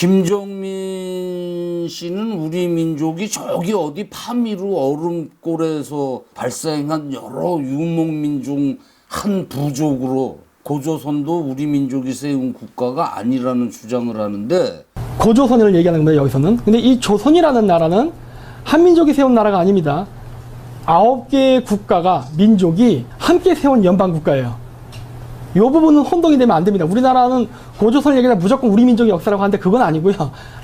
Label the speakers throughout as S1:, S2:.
S1: 김정민 씨는 우리 민족이 저기 어디 파미르 얼음골에서 발생한 여러 유목민족 한 부족으로 고조선도 우리 민족이 세운 국가가 아니라는 주장을 하는데,
S2: 고조선을 얘기하는 겁니다, 여기서는. 근데 이 조선이라는 나라는 한민족이 세운 나라가 아닙니다. 9개의 국가가, 민족이 함께 세운 연방국가예요. 이 부분은 혼동이 되면 안 됩니다. 우리나라는 고조선을 얘기하면 무조건 우리 민족의 역사라고 하는데 그건 아니고요.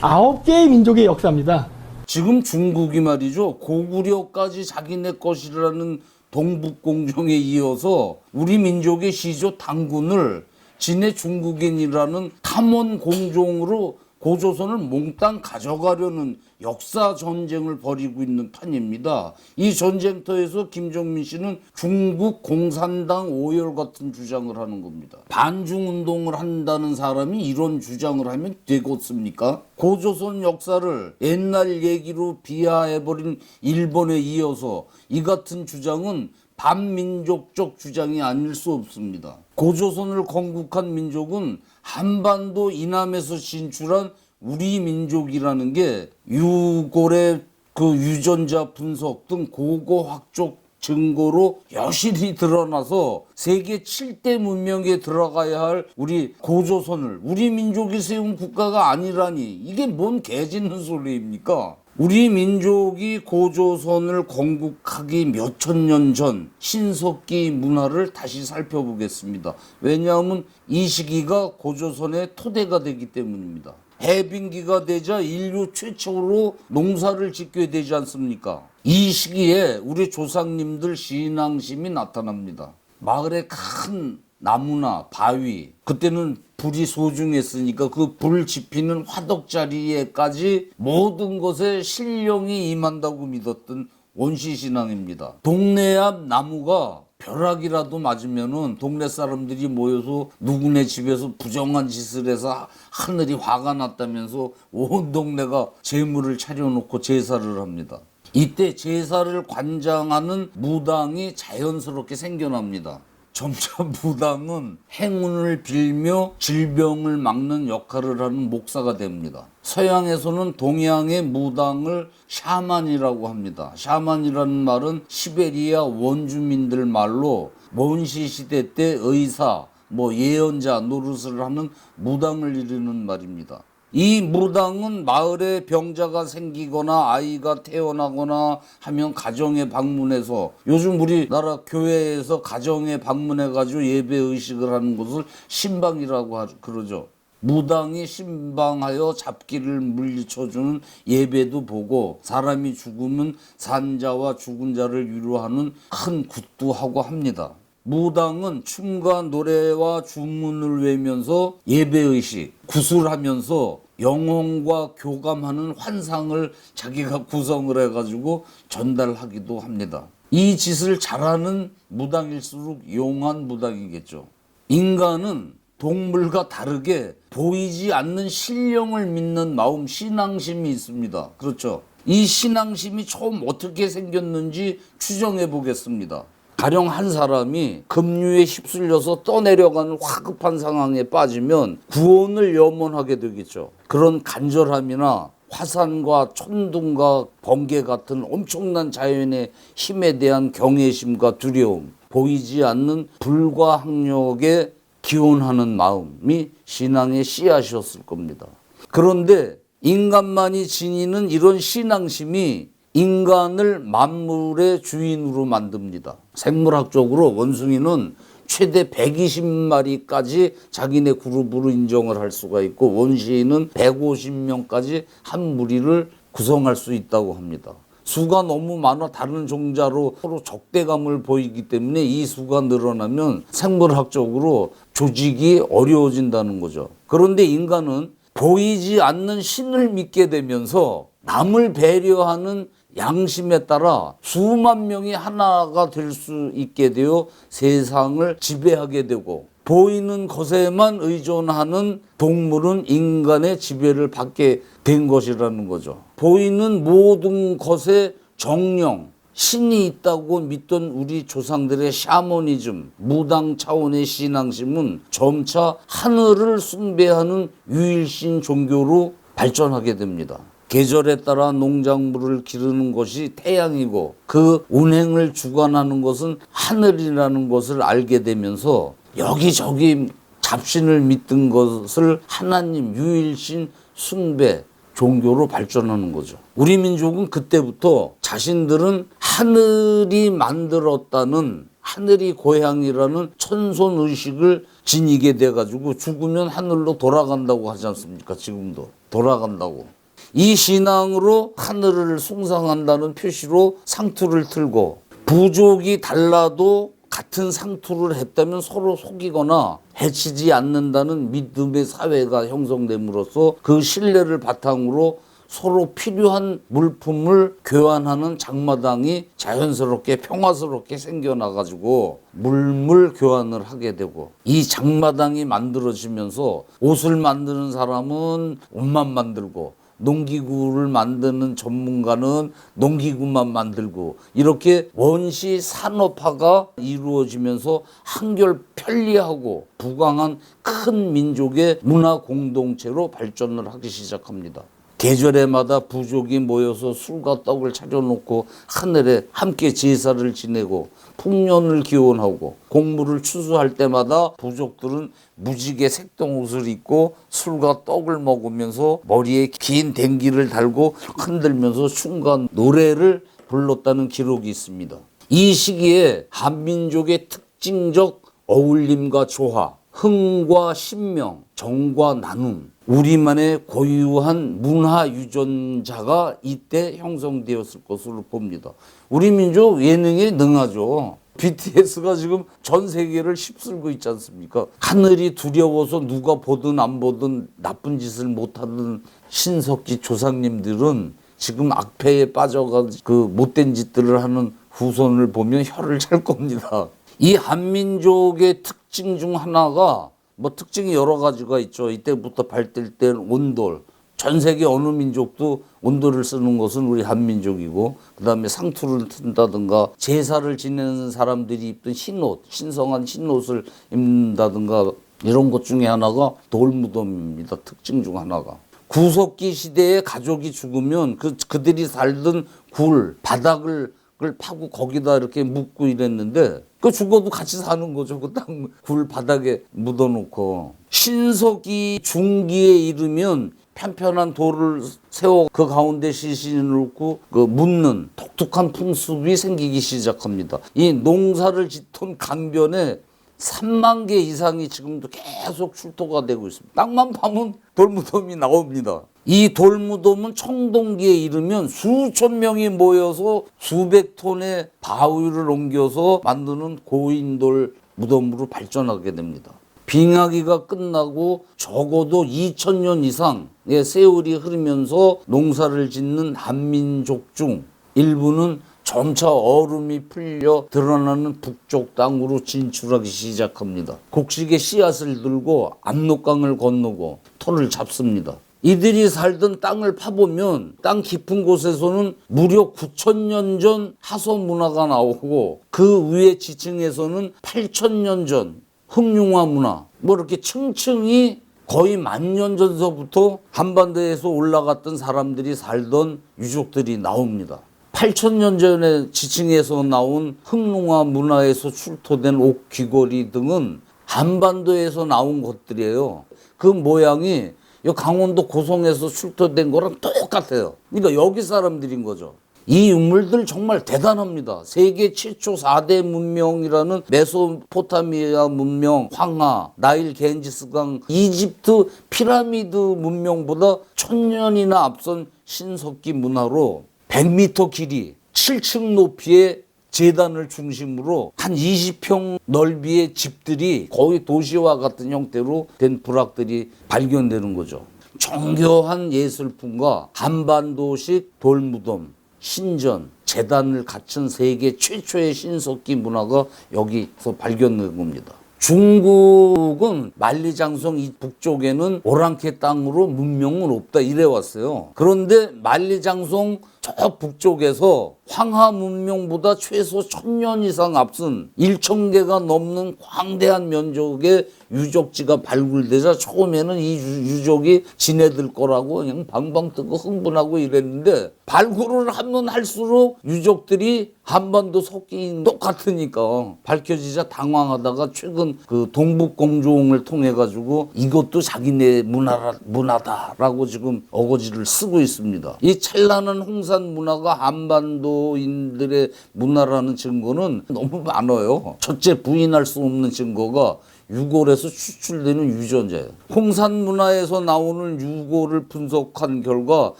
S2: 9개의 민족의 역사입니다.
S1: 지금 중국이 말이죠, 고구려까지 자기네 것이라는 동북공정에 이어서 우리 민족의 시조 당군을 진해 중국인이라는 탐원 공종으로 고조선을 몽땅 가져가려는 역사 전쟁을 벌이고 있는 판입니다. 이 전쟁터에서 김정민 씨는 중국 공산당 오열 같은 주장을 하는 겁니다. 반중 운동을 한다는 사람이 이런 주장을 하면 되겠습니까? 고조선 역사를 옛날 얘기로 비하해버린 일본에 이어서 이 같은 주장은 반민족적 주장이 아닐 수 없습니다. 고조선을 건국한 민족은 한반도 이남에서 진출한 우리 민족이라는 게 유골의 그 유전자 분석 등 고고 확적 증거로 여실히 드러나서 세계 7대 문명에 들어가야 할 우리 고조선을 우리 민족이 세운 국가가 아니라니, 이게 뭔 개짖는 소리입니까? 우리 민족이 고조선을 건국하기 몇천 년 전 신석기 문화를 다시 살펴보겠습니다. 왜냐하면 이 시기가 고조선의 토대가 되기 때문입니다. 해빙기가 되자 인류 최초로 농사를 짓게 되지 않습니까? 이 시기에 우리 조상님들 신앙심이 나타납니다. 마을에 큰 나무나 바위, 그때는 불이 소중했으니까 그 불 지피는 화덕 자리에까지 모든 것에 신령이 임한다고 믿었던 원시신앙입니다. 동네 앞 나무가 벼락이라도 맞으면은 동네 사람들이 모여서 누구네 집에서 부정한 짓을 해서 하늘이 화가 났다면서 온 동네가 제물을 차려놓고 제사를 합니다. 이때 제사를 관장하는 무당이 자연스럽게 생겨납니다. 점차 무당은 행운을 빌며 질병을 막는 역할을 하는 목사가 됩니다. 서양에서는 동양의 무당을 샤만이라고 합니다. 샤만이라는 말은 시베리아 원주민들 말로 원시 시대 때 의사, 예언자 노릇을 하는 무당을 이르는 말입니다. 이 무당은 마을에 병자가 생기거나 아이가 태어나거나 하면 가정에 방문해서, 요즘 우리나라 교회에서 가정에 방문해가지고 예배 의식을 하는 것을 신방이라고 그러죠. 무당이 신방하여 잡기를 물리쳐주는 예배도 보고, 사람이 죽으면 산자와 죽은 자를 위로하는 큰 굿도 하고 합니다. 무당은 춤과 노래와 주문을 외면서 예배의식, 구술하면서 영혼과 교감하는 환상을 자기가 구성을 해가지고 전달하기도 합니다. 이 짓을 잘하는 무당일수록 용한 무당이겠죠. 인간은 동물과 다르게 보이지 않는 신령을 믿는 마음, 신앙심이 있습니다. 그렇죠. 이 신앙심이 처음 어떻게 생겼는지 추정해 보겠습니다. 가령 한 사람이 급류에 휩쓸려서 떠내려가는 화급한 상황에 빠지면 구원을 염원하게 되겠죠. 그런 간절함이나 화산과 천둥과 번개 같은 엄청난 자연의 힘에 대한 경외심과 두려움, 보이지 않는 불과 학력에 기원하는 마음이 신앙의 씨앗이었을 겁니다. 그런데 인간만이 지니는 이런 신앙심이 인간을 만물의 주인으로 만듭니다. 생물학적으로 원숭이는 최대 120마리까지 자기네 그룹으로 인정을 할 수가 있고, 원시인은 150명까지 한 무리를 구성할 수 있다고 합니다. 수가 너무 많아 다른 종자로 서로 적대감을 보이기 때문에 이 수가 늘어나면 생물학적으로 조직이 어려워진다는 거죠. 그런데 인간은 보이지 않는 신을 믿게 되면서 남을 배려하는 양심에 따라 수만 명이 하나가 될 수 있게 되어 세상을 지배하게 되고, 보이는 것에만 의존하는 동물은 인간의 지배를 받게 된 것이라는 거죠. 보이는 모든 것에 정령, 신이 있다고 믿던 우리 조상들의 샤머니즘, 무당 차원의 신앙심은 점차 하늘을 숭배하는 유일신 종교로 발전하게 됩니다. 계절에 따라 농작물을 기르는 것이 태양이고 그 운행을 주관하는 것은 하늘이라는 것을 알게 되면서 여기저기 잡신을 믿던 것을 하나님 유일신 숭배 종교로 발전하는 거죠. 우리 민족은 그때부터 자신들은 하늘이 만들었다는 하늘이 고향이라는 천손 의식을 지니게 돼가지고 죽으면 하늘로 돌아간다고 하지 않습니까? 지금도 돌아간다고. 이 신앙으로 하늘을 숭상한다는 표시로 상투를 틀고 부족이 달라도 같은 상투를 했다면 서로 속이거나 해치지 않는다는 믿음의 사회가 형성됨으로써 그 신뢰를 바탕으로 서로 필요한 물품을 교환하는 장마당이 자연스럽게 평화스럽게 생겨나가지고 물물 교환을 하게 되고 이 장마당이 만들어지면서 옷을 만드는 사람은 옷만 만들고 농기구를 만드는 전문가는 농기구만 만들고 이렇게 원시 산업화가 이루어지면서 한결 편리하고 부강한 큰 민족의 문화 공동체로 발전을 하기 시작합니다. 계절에마다 부족이 모여서 술과 떡을 차려놓고 하늘에 함께 제사를 지내고 풍년을 기원하고 곡물을 추수할 때마다 부족들은 무지개 색동옷을 입고 술과 떡을 먹으면서 머리에 긴 댕기를 달고 흔들면서 춤과 노래를 불렀다는 기록이 있습니다. 이 시기에 한민족의 특징적 어울림과 조화, 흥과 신명, 정과 나눔, 우리만의 고유한 문화 유전자가 이때 형성되었을 것으로 봅니다. 우리 민족 예능에 능하죠. BTS가 지금 전 세계를 휩쓸고 있지 않습니까? 하늘이 두려워서 누가 보든 안 보든 나쁜 짓을 못하던 신석기 조상님들은 지금 악패에 빠져가 그 못된 짓들을 하는 후손을 보면 혀를 찰 겁니다. 이 한민족의 특징 중 하나가 뭐 특징이 여러 가지가 있죠. 이때부터 발달된 온돌. 전 세계 어느 민족도 온돌을 쓰는 것은 우리 한민족이고 그다음에 상투를 튼다든가 제사를 지내는 사람들이 입던 흰옷, 신성한 흰옷을 입는다든가 이런 것 중에 하나가 돌무덤입니다. 특징 중 하나가. 구석기 시대에 가족이 죽으면 그들이 살던 굴, 바닥을 파고 거기다 이렇게 묻고 이랬는데 그 죽어도 같이 사는 거죠. 그 땅 굴 바닥에 묻어놓고 신석기 중기에 이르면 편편한 돌을 세워 그 가운데 시신을 놓고 그 묻는 독특한 풍습이 생기기 시작합니다. 이 농사를 짓던 강변에 3만 개 이상이 지금도 계속 출토가 되고 있습니다. 땅만 파면 돌무덤이 나옵니다. 이 돌무덤은 청동기에 이르면 수천 명이 모여서 수백 톤의 바위를 옮겨서 만드는 고인돌 무덤으로 발전하게 됩니다. 빙하기가 끝나고 적어도 2000년 이상의 세월이 흐르면서 농사를 짓는 한민족 중 일부는 점차 얼음이 풀려 드러나는 북쪽 땅으로 진출하기 시작합니다. 곡식의 씨앗을 들고 압록강을 건너고 터를 잡습니다. 이들이 살던 땅을 파보면 땅 깊은 곳에서는 무려 9,000년 전 하소 문화가 나오고 그 위에 지층에서는 8,000년 전 흑융화 문화 뭐 이렇게 층층이 거의 10,000년 전서부터 한반도에서 올라갔던 사람들이 살던 유족들이 나옵니다. 8,000년 전에 지층에서 나온 흑룡화 문화에서 출토된 옥 귀걸이 등은 한반도에서 나온 것들이에요. 그 모양이 강원도 고성에서 출토된 거랑 똑같아요. 그러니까 여기 사람들인 거죠. 이 유물들 정말 대단합니다. 세계 최초 4대 문명이라는 메소포타미아 문명, 황하, 나일 겐지스강, 이집트 피라미드 문명보다 1000년이나 앞선 신석기 문화로 100m 길이, 7층 높이의 제단을 중심으로 한 20평 넓이의 집들이 거의 도시와 같은 형태로 된 부락들이 발견되는 거죠. 정교한 예술품과 한반도식 돌무덤, 신전, 제단을 갖춘 세계 최초의 신석기 문화가 여기서 발견된 겁니다. 중국은 만리장성 이 북쪽에는 오랑캐 땅으로 문명은 없다 이래 왔어요. 그런데 만리장성 저 북쪽에서 황하 문명보다 최소 1000년 이상 앞선 1,000개가 넘는 광대한 면적의 유적지가 발굴되자 처음에는 이 유적이 지네들 거라고 그냥 방방 뜨고 흥분하고 이랬는데 발굴을 하면 할수록 유적들이 한반도 석기 똑같으니까 밝혀지자 당황하다가 최근 그 동북공종을 통해 가지고 이것도 자기네 문화다라고 지금 어거지를 쓰고 있습니다. 이 찬란한 홍산 문화가 한반도인들의 문화라는 증거는 너무 많아요. 첫째, 부인할 수 없는 증거가 유골에서 추출되는 유전자예요. 홍산 문화에서 나오는 유골을 분석한 결과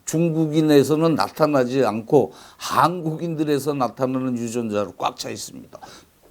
S1: 중국인에서는 나타나지 않고 한국인들에서 나타나는 유전자로 꽉 차 있습니다.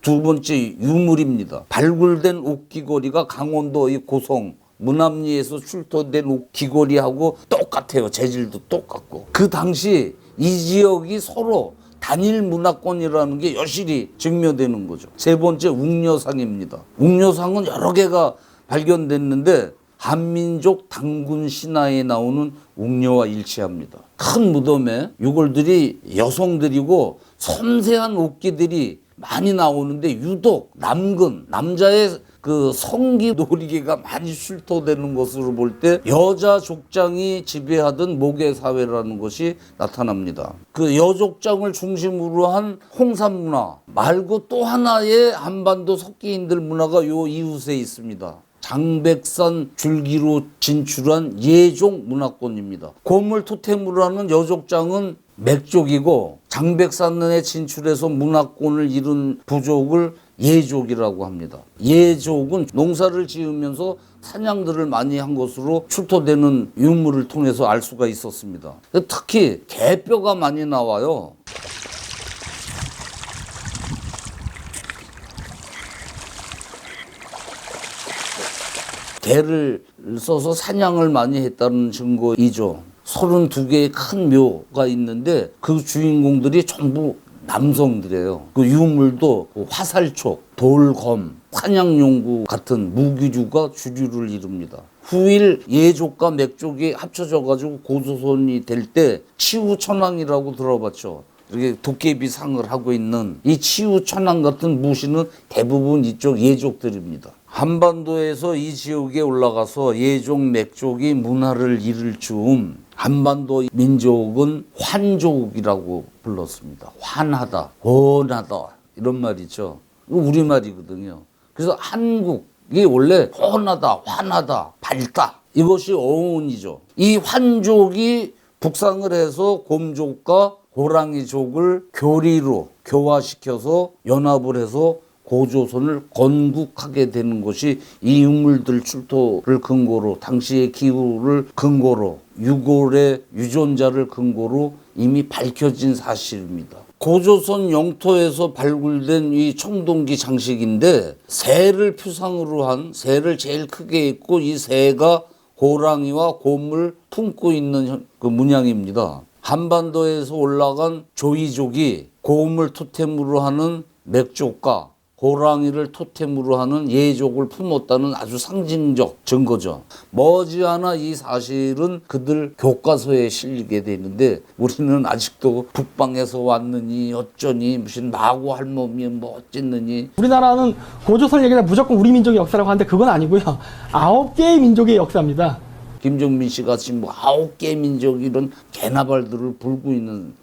S1: 두 번째, 유물입니다. 발굴된 옥귀걸이가 강원도 이 고성 문암리에서 출토된 옥귀걸이하고 똑같아요. 재질도 똑같고. 그 당시 이 지역이 서로 단일 문화권이라는 게 여실히 증명되는 거죠. 세 번째, 웅녀상입니다. 웅녀상은 여러 개가 발견됐는데 한민족 당군 신화에 나오는 웅녀와 일치합니다. 큰 무덤에 유골들이 여성들이고 섬세한 옥기들이 많이 나오는데 유독 남근, 남자의 그 성기 놀이개가 많이 출토되는 것으로 볼 때 여자 족장이 지배하던 모계 사회라는 것이 나타납니다. 그 여족장을 중심으로 한 홍산 문화 말고 또 하나의 한반도 석기인들 문화가 요 이웃에 있습니다. 장백산 줄기로 진출한 예족 문화권입니다. 고물 토템으로 하는 여족장은 맥족이고 장백산에 진출해서 문화권을 이룬 부족을 예족이라고 합니다. 예족은 농사를 지으면서 사냥들을 많이 한 것으로 출토되는 유물을 통해서 알 수가 있었습니다. 특히 개뼈가 많이 나와요. 개를 써서 사냥을 많이 했다는 증거이죠. 32개의 큰 묘가 있는데 그 주인공들이 전부 남성들이에요. 그 유물도 화살촉, 돌검, 사냥용구 같은 무기류가 주류를 이룹니다. 후일 예족과 맥족이 합쳐져 가지고 고조선이 될 때 치우천왕이라고 들어봤죠. 이렇게 도깨비 상을 하고 있는 이 치우천왕 같은 무신은 대부분 이쪽 예족들입니다. 한반도에서 이 지역에 올라가서 예족, 맥족이 문화를 이룰 즈음 한반도 민족은 환족이라고 불렀습니다. 환하다, 혼하다 이런 말이죠. 우리말이거든요. 그래서 한국이 원래 혼하다, 환하다, 밝다 이것이 어원이죠. 이 환족이 북상을 해서 곰족과 호랑이족을 교리로 교화시켜서 연합을 해서 고조선을 건국하게 되는 것이 이 유물들 출토를 근거로 당시의 기후를 근거로 유골의 유전자를 근거로 이미 밝혀진 사실입니다. 고조선 영토에서 발굴된 이 청동기 장식인데 새를 표상으로 한 새를 제일 크게 있고 이 새가 호랑이와 곰을 품고 있는 그 문양입니다. 한반도에서 올라간 조이족이 곰을 토템으로 하는 맥족과 호랑이를 토템으로 하는 예족을 품었다는 아주 상징적 증거죠. 머지않아 이 사실은 그들 교과서에 실리게 되는데 우리는 아직도 북방에서 왔느니 어쩌니 무슨 마고 할멈이 뭐 어쨌느니.
S2: 우리나라는 고조선 얘기는 무조건 우리 민족의 역사라고 하는데 그건 아니고요. 9개의 민족의 역사입니다.
S1: 김정민 씨 같이 뭐 9개 민족 이런 개나발들을 불고 있는